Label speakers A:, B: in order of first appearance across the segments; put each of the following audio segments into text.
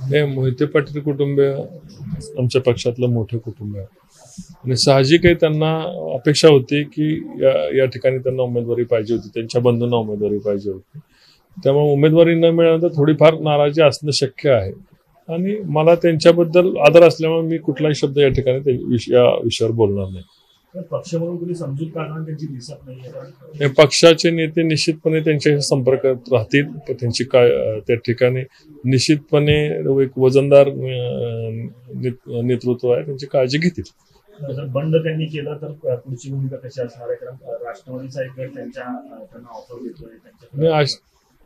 A: हे मोहिते पाटील कुटुंब आमच्या पक्षातलं मोठं कुटुंब आहे आणि साहजिक आहे त्यांना अपेक्षा होती की या ठिकाणी त्यांना उमेदवारी पाहिजे होती, त्यांच्या बंधूंना उमेदवारी पाहिजे होती. त्यामुळे उमेदवारी न मिळाल्यानंतर थोडीफार नाराजी असणं शक्य आहे आणि मला त्यांच्याबद्दल आदर असल्यामुळे मी कुठलाही शब्द या ठिकाणी या विषयावर बोलणार नाही.
B: पक्ष म्हणून कुणी समजूत काढणार त्यांची दिसत नाही.
A: पक्षाचे नेते निश्चितपणे त्यांच्या संपर्कात राहतील, त्यांची त्या ठिकाणी निश्चितपणे एक वजनदार नेतृत्व आहे, त्यांची काळजी घेतील.
B: जर बंड त्यांनी केलं तर पुढची भूमिका कशी असणार आहे? कारण राष्ट्रवादीचा एक गट त्यांना ऑफर देतोय.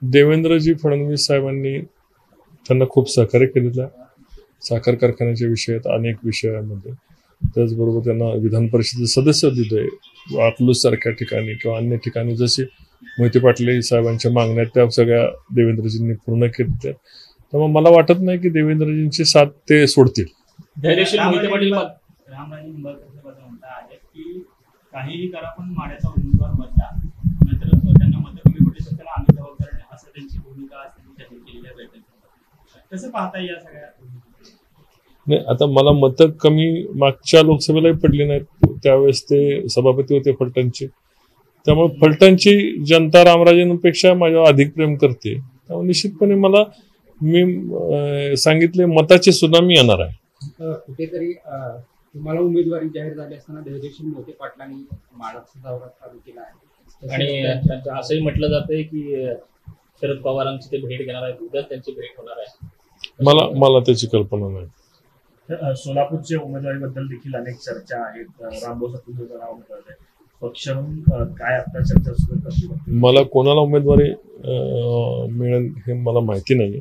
A: देवेंद्रजी फडणवीस साहेबांनी त्यांना खूप सहकार्य केलेलं आहे साखर कारखान्याच्या विषयात, अनेक विषयामध्ये. त्याचबरोबर त्यांना विधान परिषदेचे सदस्य दिले अकलूज सारख्या ठिकाणी किंवा अन्य ठिकाणी. जसे मोहिते पाटील साहेबांच्या मागण्या त्या सगळ्या देवेंद्रजींनी पूर्ण केल्या. त्यामुळे मला वाटत नाही की देवेंद्रजींची साथ ते सोडतील.
C: काहीही करा पण माड्याचा उमेदवार बदला, नाहीतर त्यांना मत कमी पडली तर त्याला आम्ही जबाबदार आहे, असं त्यांची भूमिका असते जाहीर केलेल्या बैठकीत. कसं पाहता या सगळ्या?
A: नाही, आता मला मतं कमी मागच्या लोकसभेलाही पडली नाहीत, त्यावेळेस ते सभापती होते फलटणचे. त्यामुळे फलटणची जनता रामराजेंपेक्षा माझ्यावर अधिक प्रेम करते. त्यामुळे निश्चितपणे मला मी सांगितले मताची सुनामी येणार आहे.
D: कुठेतरी तुम्हाला उमेदवारी जाहीर झाली असताना देवेंद्र मोहिते पाटलांनी माडाचा दौरा चालू केला आहे
C: आणि असंही म्हटलं जातंय की शरद पवारांची ते भेट घेणार आहेत, उद्या त्यांची भेट होणार आहे.
A: मला त्याची कल्पना नाही.
B: सोलापूरच्या उमेदवारीबद्दल देखील अनेक चर्चा आहेत. रामभाऊ सातपुते नाव उमेदवार पक्ष म्हणून काय आता चर्चा सुरू करते?
A: मला कोणाला उमेदवारी मिळेल हे मला माहिती नाही.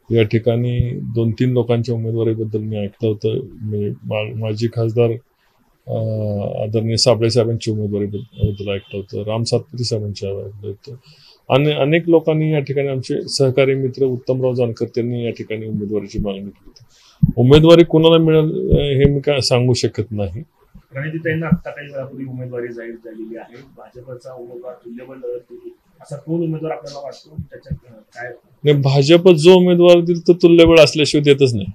A: या ठिकाणी 2-3 लोकांच्या उमेदवारीबद्दल मी ऐकलं होतं. माजी खासदार आदरणीय साबळे साहेबांची उमेदवारीबद्दल ऐकलं होतं, राम सातपुते साहेबांच्या ऐकलं होतं. आणि अनेक लोकांनी या ठिकाणी आमचे सहकारी मित्र उत्तमराव जानकर त्यांनी या ठिकाणी उमेदवारीची मागणी केली होती. उमेदवारी कोणाला मिळेल हे मी काय सांगू शकत नाही.
B: प्रणितीताईंना आता काही वेळापूर्वी उमेदवारी जाहीर झालेली आहे. भाजपचा उमेदवार तुल्यबळ लढत असा कोण उमेदवार आपल्याला वाटतो? त्याच्यात काय
A: नाही, भाजप जो उमेदवार देईल तो तुल्यबळ असल्याशिवाय देतच नाही.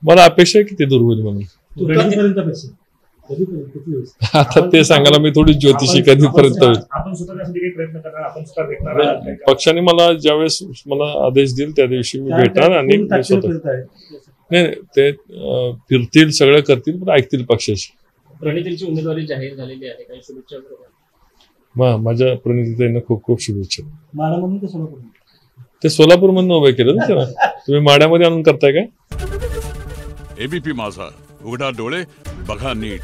A: मला अपेक्षा आहे की ते दूर होईल म्हणून. आता ते सांगायला मी थोडी ज्योतिषी कधीपर्यंत होईल. पक्षाने मला ज्यावेळेस मला आदेश देईल त्या दिवशी मी भेटणार आणि नाही ते फिरतील, सगळं करतील, पण ऐकतील पक्षाची.
C: प्रणितीची उमेदवारी जाहीर झालेली आहे, काही शुभेच्छा.
A: माझ्या प्रणितीताईंना खूप खूप शुभेच्छा. ते सोलापूर मधून उभे केलं ना त्याला. तुम्ही माड्यामध्ये आणून करताय काय?
E: एबीपी माझा, उघडा डोळे बघा नीट.